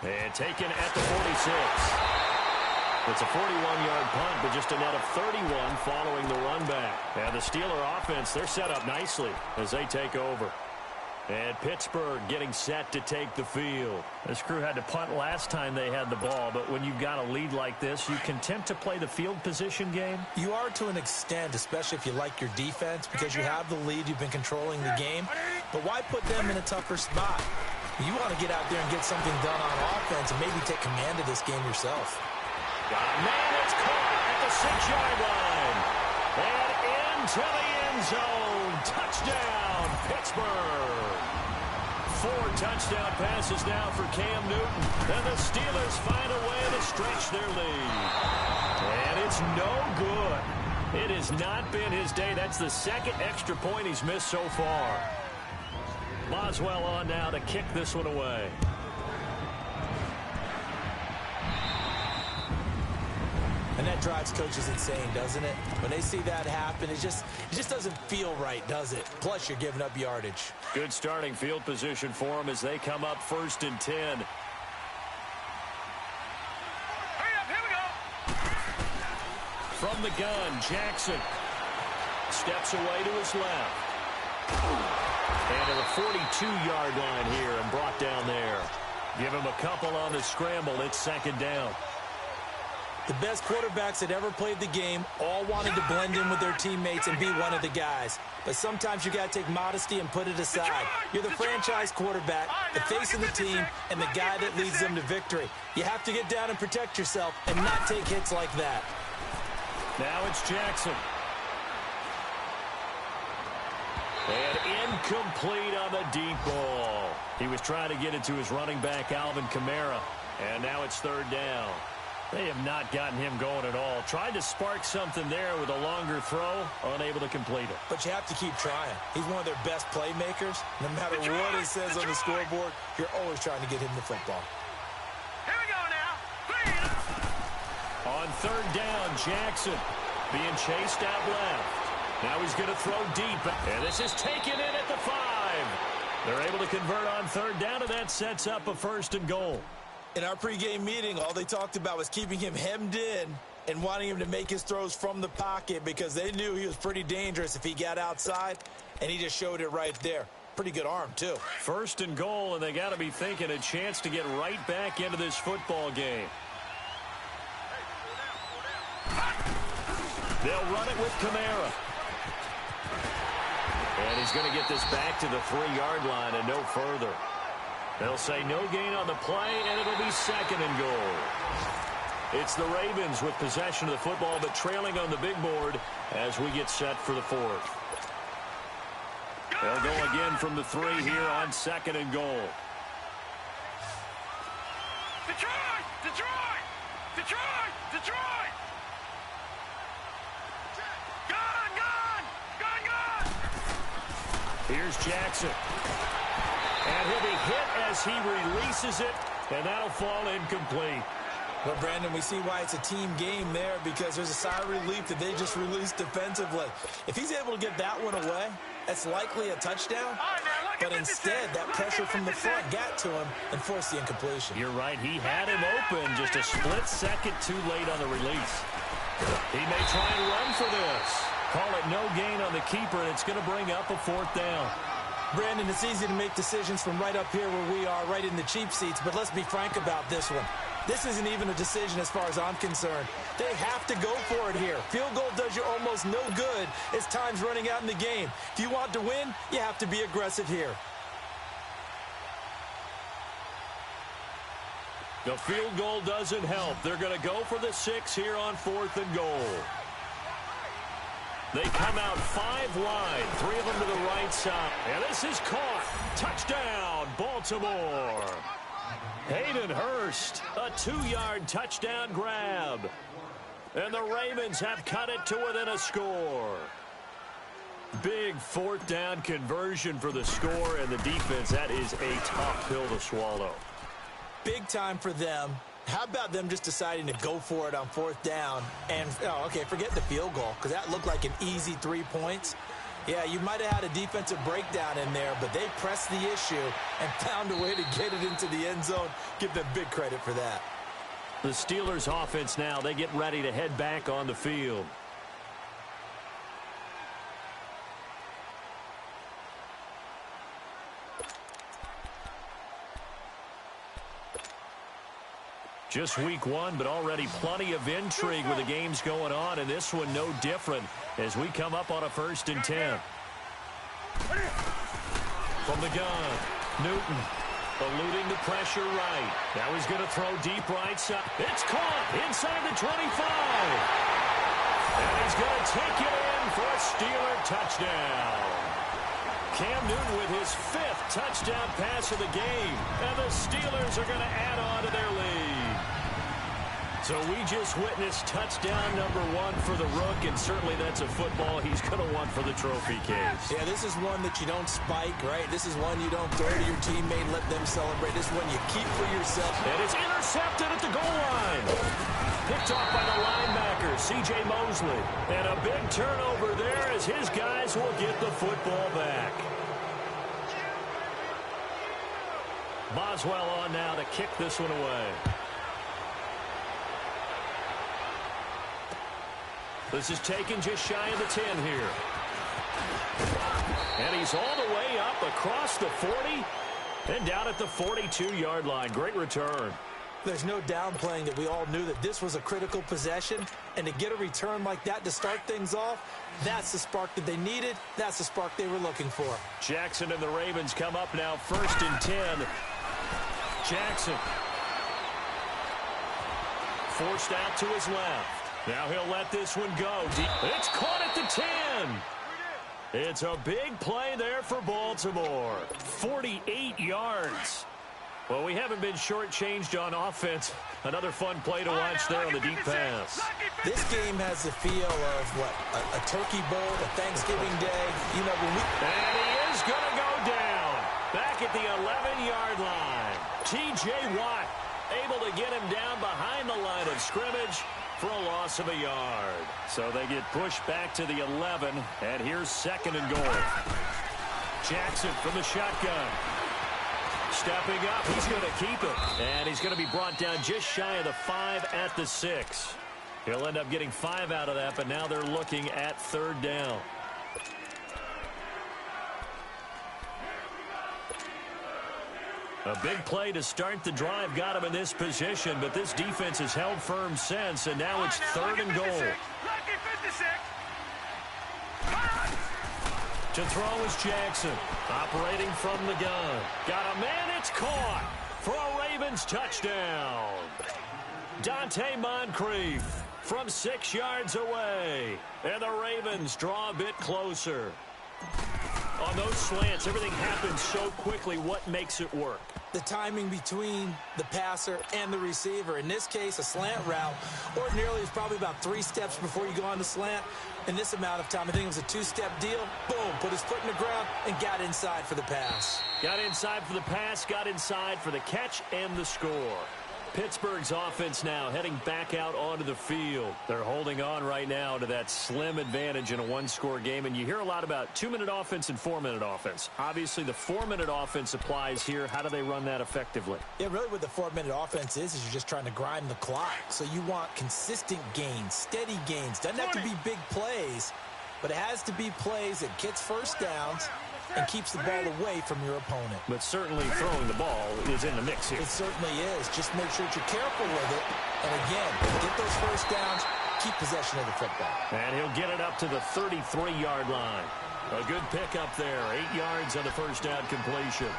And taken at the 46. It's a 41-yard punt, but just a net of 31 following the run back. And the Steeler offense, they're set up nicely as they take over. And Pittsburgh getting set to take the field. This crew had to punt last time they had the ball, but when you've got a lead like this, you content to play the field position game? You are to an extent, especially if you like your defense, because you have the lead, you've been controlling the game. But why put them in a tougher spot? You want to get out there and get something done on offense and maybe take command of this game yourself. Man, it's caught at the 6-yard line. And into the end zone. Touchdown, Pittsburgh. 4 touchdown passes now for Cam Newton. And the Steelers find a way to stretch their lead. And it's no good. It has not been his day. That's the second extra point he's missed so far. Boswell on now to kick this one away. And that drives coaches insane, doesn't it? When they see that happen, it just doesn't feel right, does it? Plus, you're giving up yardage. Good starting field position for them as they come up 1st and 10. Hurry up, here we go. From the gun, Jackson steps away to his left. And to the 42-yard line here and brought down there. Give him a couple on the scramble. It's 2nd down. The best quarterbacks that ever played the game all wanted to blend in with their teammates and be one of the guys. But sometimes you got to take modesty and put it aside. You're the franchise quarterback, the face of the team, and the guy that leads them to victory. You have to get down and protect yourself and not take hits like that. Now it's Jackson. And incomplete on the deep ball. He was trying to get it to his running back, Alvin Kamara. And now it's 3rd down. They have not gotten him going at all. Tried to spark something there with a longer throw, unable to complete it. But you have to keep trying. He's one of their best playmakers. No matter what it says on the scoreboard, you're always trying to get him the football. Here we go now. On 3rd down, Jackson being chased out left. Now he's going to throw deep. And this is taken in at the 5. They're able to convert on 3rd down, and that sets up a 1st and goal. In our pregame meeting, all they talked about was keeping him hemmed in and wanting him to make his throws from the pocket because they knew he was pretty dangerous if he got outside, and he just showed it right there. Pretty good arm, too. 1st and goal, and they got to be thinking a chance to get right back into this football game. They'll run it with Kamara. And he's going to get this back to the 3-yard line and no further. They'll say no gain on the play, and it'll be 2nd and goal. It's the Ravens with possession of the football, but trailing on the big board as we get set for the 4th. They'll go again from the 3 here on 2nd and goal. Detroit! Detroit! Detroit! Detroit! Gone! Gone! Gone! Gone! Here's Jackson. And he'll be hit as he releases it, and that'll fall incomplete. But, Brandon, we see why it's a team game there because there's a sigh of relief that they just released defensively. If he's able to get that one away, that's likely a touchdown. But instead, that pressure from the front got to him and forced the incompletion. You're right. He had him open just a split second too late on the release. He may try and run for this. Call it no gain on the keeper, and it's going to bring up a 4th down. Brandon, it's easy to make decisions from right up here where we are, right in the cheap seats, but let's be frank about this one. This isn't even a decision as far as I'm concerned. They have to go for it here. Field goal does you almost no good as time's running out in the game. If you want to win, you have to be aggressive here. The field goal doesn't help. They're going to go for the 6 here on 4th and goal. They come out 5 wide, 3 of them to the right side. And this is caught. Touchdown, Baltimore. Hayden Hurst, a 2-yard touchdown grab. And the Ravens have cut it to within a score. Big 4th down conversion for the score, and the defense, that is a tough pill to swallow. Big time for them. How about them just deciding to go for it on 4th down? And, forget the field goal, because that looked like an easy 3 points. Yeah, you might have had a defensive breakdown in there, but they pressed the issue and found a way to get it into the end zone. Give them big credit for that. The Steelers offense now, they get ready to head back on the field. Just week 1, but already plenty of intrigue with the games going on, and this one no different as we come up on a 1st and 10. From the gun, Newton eluding the pressure right. Now he's going to throw deep right side. It's caught inside the 25. And he's going to take it in for a Steeler touchdown. Cam Newton with his 5th touchdown pass of the game. And the Steelers are going to add on to their lead. So we just witnessed touchdown number 1 for the Rook, and certainly that's a football he's going to want for the trophy case. Yeah, this is one that you don't spike, right? This is one you don't throw to your teammate and let them celebrate. This is one you keep for yourself. And it's intercepted at the goal line. Picked off by the linebacker, C.J. Mosley. And a big turnover there as his guys will get the football back. Boswell on now to kick this one away. This is taken just shy of the 10 here. And he's all the way up across the 40 and down at the 42-yard line. Great return. There's no downplaying that we all knew that this was a critical possession, and to get a return like that to start things off, that's the spark that they needed. That's the spark they were looking for. Jackson and the Ravens come up now 1st and 10. Jackson forced out to his left. Now he'll let this one go. It's caught at the 10. It's a big play there for Baltimore. 48 yards. Well, we haven't been shortchanged on offense. Another fun play to watch there on the deep pass. This game has the feel of, a turkey bowl, a Thanksgiving day. You know, when we... And he is going to go down. Back at the 11-yard line. T.J. Watt able to get him down behind the line of scrimmage for a loss of a yard. So they get pushed back to the 11, and here's 2nd and goal. Jackson from the shotgun. Stepping up, he's going to keep it. And he's going to be brought down just shy of the 5 at the 6. He'll end up getting 5 out of that, but now they're looking at 3rd down. A big play to start the drive got him in this position, but this defense has held firm since, and now it's 3rd and goal. Lucky 56. To throw is Jackson, operating from the gun. Got a man, it's caught for a Ravens touchdown. Dante Moncrief from 6 yards away, and the Ravens draw a bit closer. On those slants, everything happens so quickly. What makes it work? The timing between the passer and the receiver. In this case, a slant route ordinarily is probably about 3 steps before you go on the slant. In this amount of time, I think it was a 2-step deal. Boom, put his foot in the ground and got inside for the pass. Got inside for the pass, got inside for the catch and the score. Pittsburgh's offense now heading back out onto the field. They're holding on right now to that slim advantage in a 1-score game, and you hear a lot about 2-minute offense and 4-minute offense. Obviously, the 4-minute offense applies here. How do they run that effectively? Yeah, really what the 4-minute offense is you're just trying to grind the clock. So you want consistent gains, steady gains. Doesn't have to be big plays, but it has to be plays that gets first downs and keeps the ball away from your opponent. But certainly throwing the ball is in the mix here. It certainly is. Just make sure that you're careful with it. And again, get those first downs, keep possession of the football. And he'll get it up to the 33-yard line. A good pickup there, 8 yards on the first down completion.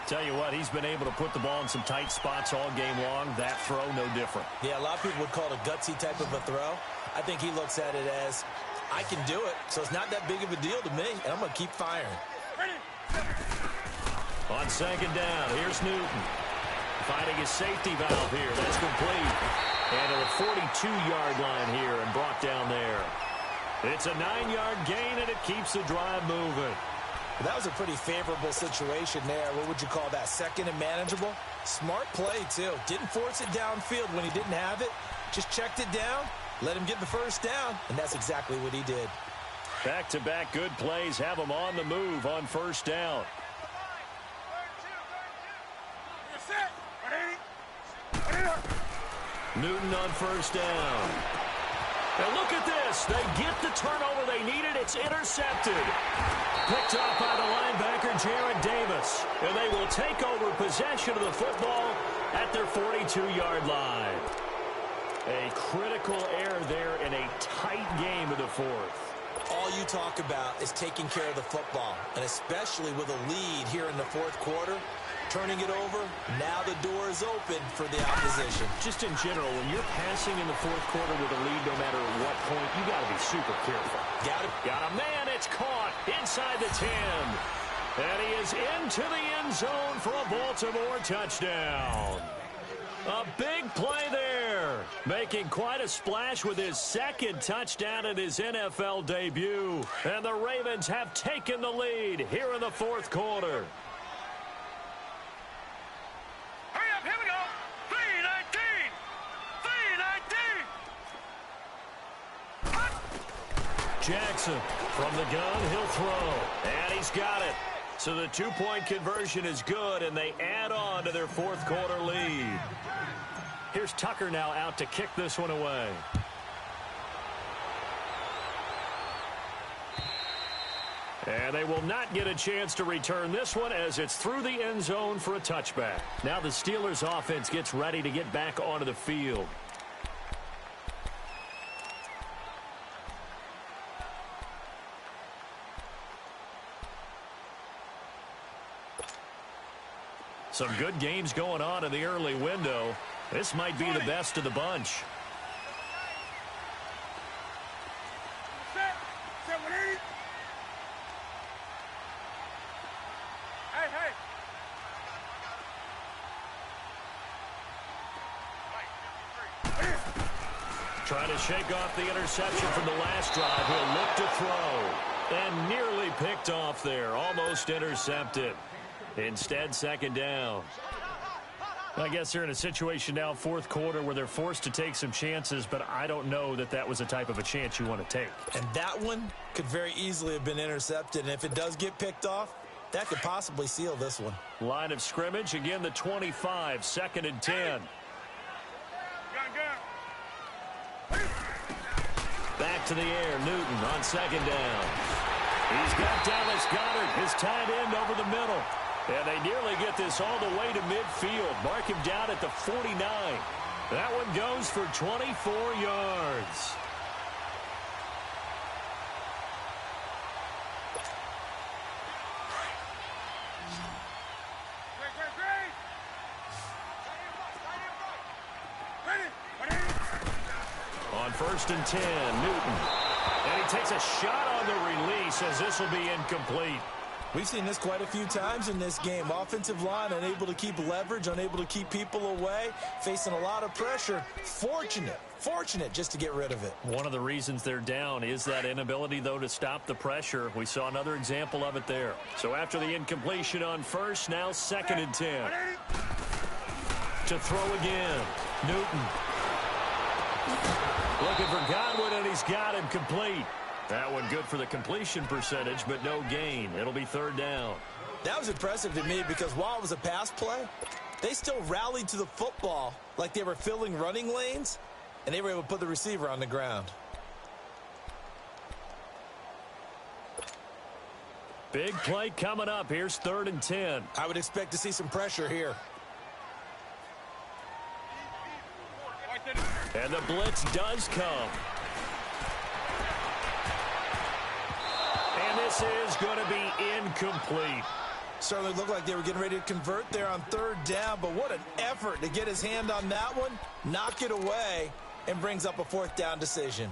Tell you what, he's been able to put the ball in some tight spots all game long. That throw, no different. Yeah, a lot of people would call it a gutsy type of a throw. I think he looks at it as, I can do it, so it's not that big of a deal to me, and I'm going to keep firing. On 2nd down, here's Newton. Finding his safety valve here. That's complete. And to the 42-yard line here and brought down there. It's a 9-yard gain, and it keeps the drive moving. That was a pretty favorable situation there. What would you call that? 2nd and manageable? Smart play, too. Didn't force it downfield when he didn't have it. Just checked it down, let him get the first down, and that's exactly what he did. Back-to-back good plays have them on the move on 1st down. Newton on 1st down. And look at this. They get the turnover they needed. It's intercepted. Picked up by the linebacker, Jared Davis. And they will take over possession of the football at their 42-yard line. A critical error there in a tight game of the 4th. All you talk about is taking care of the football, and especially with a lead here in the 4th quarter, turning it over, now the door is open for the opposition. Just in general, when you're passing in the 4th quarter with a lead, no matter what point, you got to be super careful. Got a man, it's caught inside the 10. And he is into the end zone for a Baltimore touchdown. A big play there, making quite a splash with his 2nd touchdown in his NFL debut. And the Ravens have taken the lead here in the 4th quarter. Hurry up, here we go. 3:19. 3:19. Jackson from the gun, he'll throw. And he's got it. So the 2-point conversion is good, and they add on to their 4th quarter lead. Here's Tucker now out to kick this one away. And they will not get a chance to return this one as it's through the end zone for a touchback. Now the Steelers offense gets ready to get back onto the field. Some good games going on in the early window. This might be the best of the bunch. Hey. Trying to shake off the interception from the last drive. He'll look to throw. And nearly picked off there. Almost intercepted. Instead, 2nd down. I guess they're in a situation now, 4th quarter, where they're forced to take some chances, but I don't know that that was the type of a chance you want to take. And that one could very easily have been intercepted. And if it does get picked off, that could possibly seal this one. Line of scrimmage, again, the 25, 2nd and 10. Gun. Back to the air, Newton on second down. He's got Dallas Goedert, his tight end, over the middle. And they nearly get this all the way to midfield. Mark him down at the 49. That one goes for 24 yards. On 1st and 10, Newton. And he takes a shot on the release as this will be incomplete. We've seen this quite a few times in this game. Offensive line unable to keep leverage, unable to keep people away, facing a lot of pressure. Fortunate just to get rid of it. One of the reasons they're down is that inability, though, to stop the pressure. We saw another example of it there. So after the incompletion on 1st, now 2nd and 10. To throw again, Newton. Looking for Godwin, and he's got him complete. That one good for the completion percentage, but no gain. It'll be 3rd down. That was impressive to me because while it was a pass play, they still rallied to the football like they were filling running lanes, and they were able to put the receiver on the ground. Big play coming up. Here's 3rd and 10. I would expect to see some pressure here. And the blitz does come. And this is going to be incomplete. Certainly looked like they were getting ready to convert there on 3rd down, but what an effort to get his hand on that one, knock it away, and brings up a 4th down decision.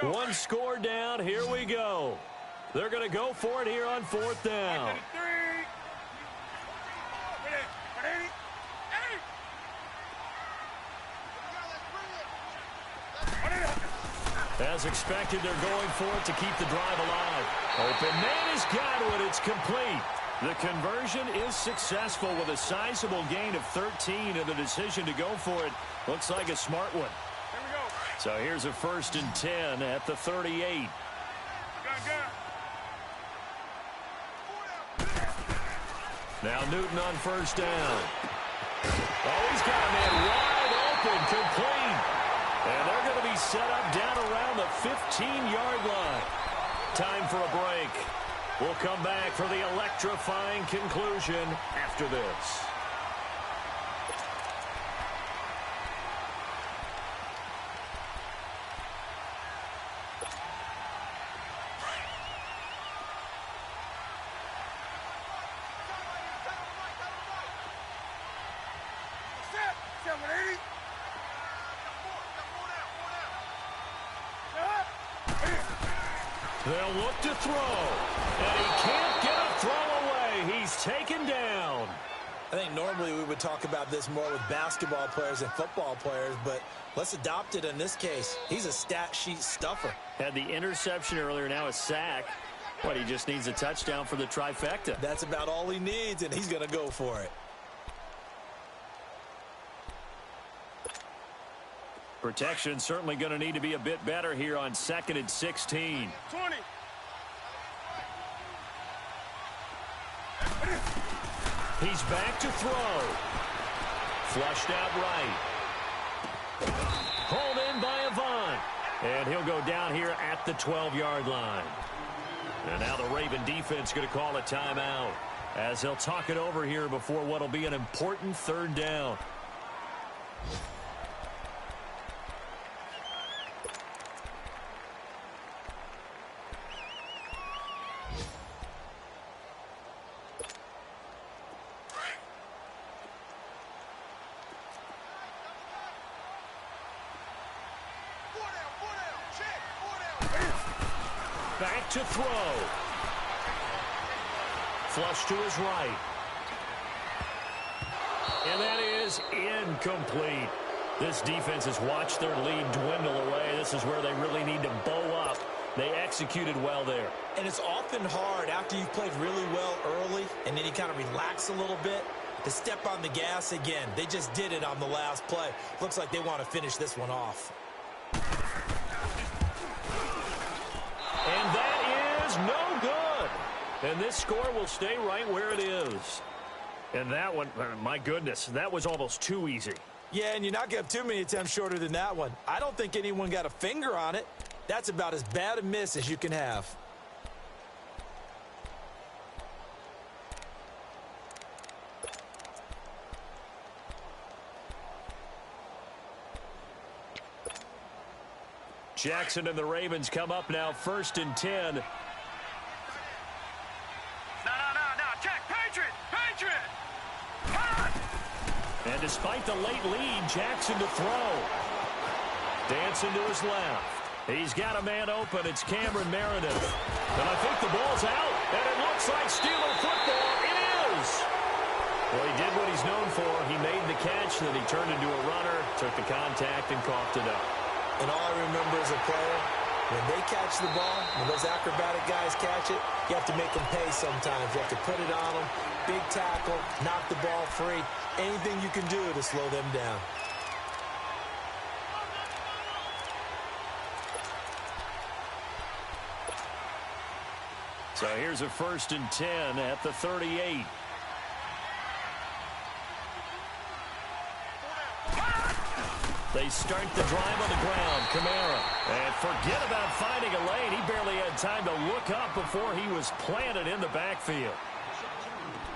One score down. Here we go. They're going to go for it here on 4th down. As expected, they're going for it to keep the drive alive. Open man is Godwin. It's complete. The conversion is successful with a sizable gain of 13, and the decision to go for it looks like a smart one. Here we go. So here's a 1st and 10 at the 38. Now Newton on 1st down. Oh, he's got a man wide open, complete. And they're going to be set up down around the 15-yard line. Time for a break. We'll come back for the electrifying conclusion after this. They'll look to throw, and he can't get a throw away. He's taken down. I think normally we would talk about this more with basketball players and football players, but let's adopt it in this case. He's a stat sheet stuffer. Had the interception earlier, now a sack. But he just needs a touchdown for the trifecta. That's about all he needs, and he's going to go for it. Protection certainly going to need to be a bit better here on 2nd and 16. 20. He's back to throw. Flushed out right. Pulled in by Avant. And he'll go down here at the 12-yard line. And now the Raven defense going to call a timeout as they'll talk it over here before what will be an important 3rd down. Back to throw. Flush to his right. And that is incomplete. This defense has watched their lead dwindle away. This is where they really need to bow up. They executed well there. And it's often hard after you've played really well early and then you kind of relax a little bit to step on the gas again. They just did it on the last play. Looks like they want to finish this one off. And that is no good. And this score will stay right where it is. And that one, my goodness, that was almost too easy. Yeah, and you're not going to have too many attempts shorter than that one. I don't think anyone got a finger on it. That's about as bad a miss as you can have. Jackson and the Ravens come up now 1st and 10. No, check, Patriot! Cut! And despite the late lead, Jackson to throw. Dancing to his left. He's got a man open. It's Cameron Meredith. And I think the ball's out. And it looks like Steeler football. It is. Well, he did what he's known for. He made the catch, then he turned into a runner, took the contact, and coughed it up. And all I remember as a player, when they catch the ball, when those acrobatic guys catch it, you have to make them pay sometimes. You have to put it on them, big tackle, knock the ball free. Anything you can do to slow them down. So here's a 1st and 10 at the 38. They start the drive on the ground. Kamara. And forget about finding a lane. He barely had time to look up before he was planted in the backfield.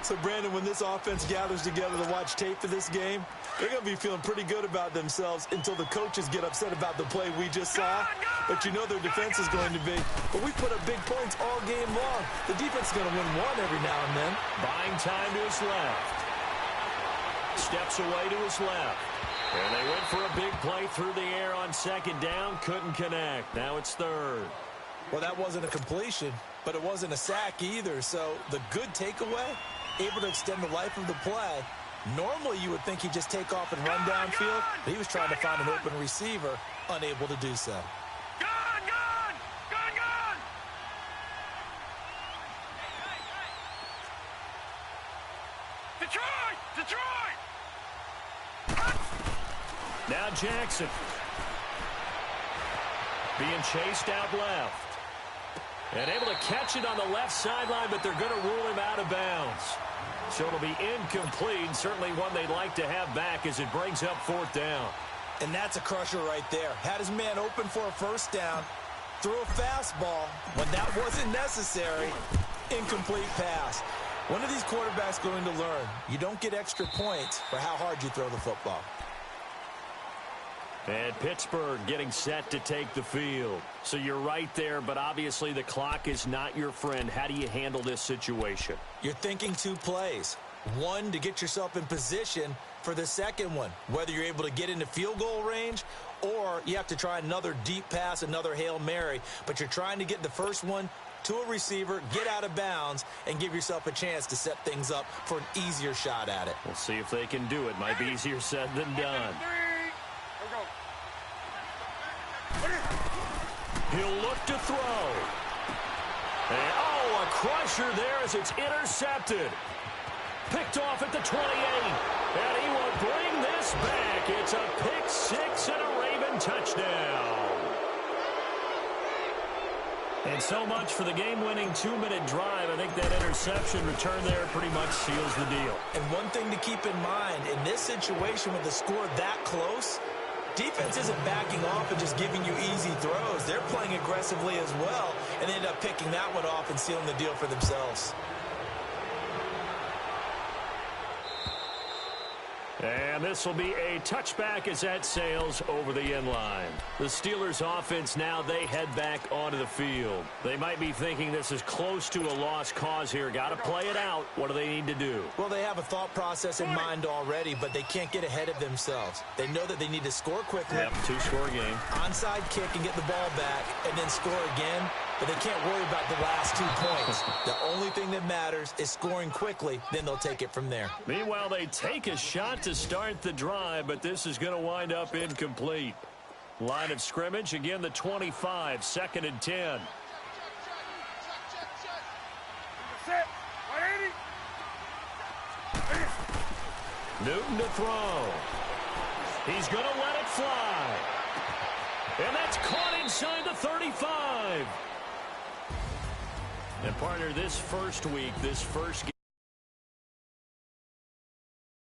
So, Brandon, when this offense gathers together to watch tape for this game, they're going to be feeling pretty good about themselves until the coaches get upset about the play we just saw. But you know their defense is going to be. But we put up big points all game long. The defense is going to win one every now and then. Buying time to his left. Steps away to his left. And they went for a big play through the air on 2nd down. Couldn't connect. Now it's 3rd. Well, that wasn't a completion, but it wasn't a sack either. So the good takeaway, able to extend the life of the play. Normally you would think he'd just take off and run downfield, but he was trying to find an open receiver, unable to do so. Gone! Detroit! Now Jackson. Being chased out left. And able to catch it on the left sideline, but they're going to rule him out of bounds. So it'll be incomplete, certainly one they'd like to have back as it brings up 4th down. And that's a crusher right there. Had his man open for a 1st down, threw a fastball when that wasn't necessary. Incomplete pass. When are these quarterbacks going to learn? You don't get extra points for how hard you throw the football. And Pittsburgh getting set to take the field. So you're right there, but obviously the clock is not your friend. How do you handle this situation? You're thinking 2 plays. One, to get yourself in position for the second one, whether you're able to get into field goal range or you have to try another deep pass, another Hail Mary. But you're trying to get the first one to a receiver, get out of bounds, and give yourself a chance to set things up for an easier shot at it. We'll see if they can do it. Might be easier said than done. He'll look to throw. And, a crusher there as it's intercepted. Picked off at the 28. And he will bring this back. It's a pick 6 and a Raven touchdown. And so much for the game-winning 2-minute drive. I think that interception return there pretty much seals the deal. And one thing to keep in mind, in this situation with the score that close, defense isn't backing off and just giving you easy throws. They're playing aggressively as well, and they end up picking that one off and sealing the deal for themselves. And this will be a touchback as that sails over the end line. The Steelers offense now, they head back onto the field. They might be thinking this is close to a lost cause here. Got to play it out. What do they need to do? Well, they have a thought process in mind already, but they can't get ahead of themselves. They know that they need to score quickly. Yep, 2-score game. Onside kick and get the ball back and then score again. But they can't worry about the last 2 points. The only thing that matters is scoring quickly, then they'll take it from there. Meanwhile, they take a shot to start the drive, but this is going to wind up incomplete. Line of scrimmage, again the 25, 2nd and 10. Newton to throw. He's going to let it fly. And that's caught inside the 35. And partner, this first week, this first game,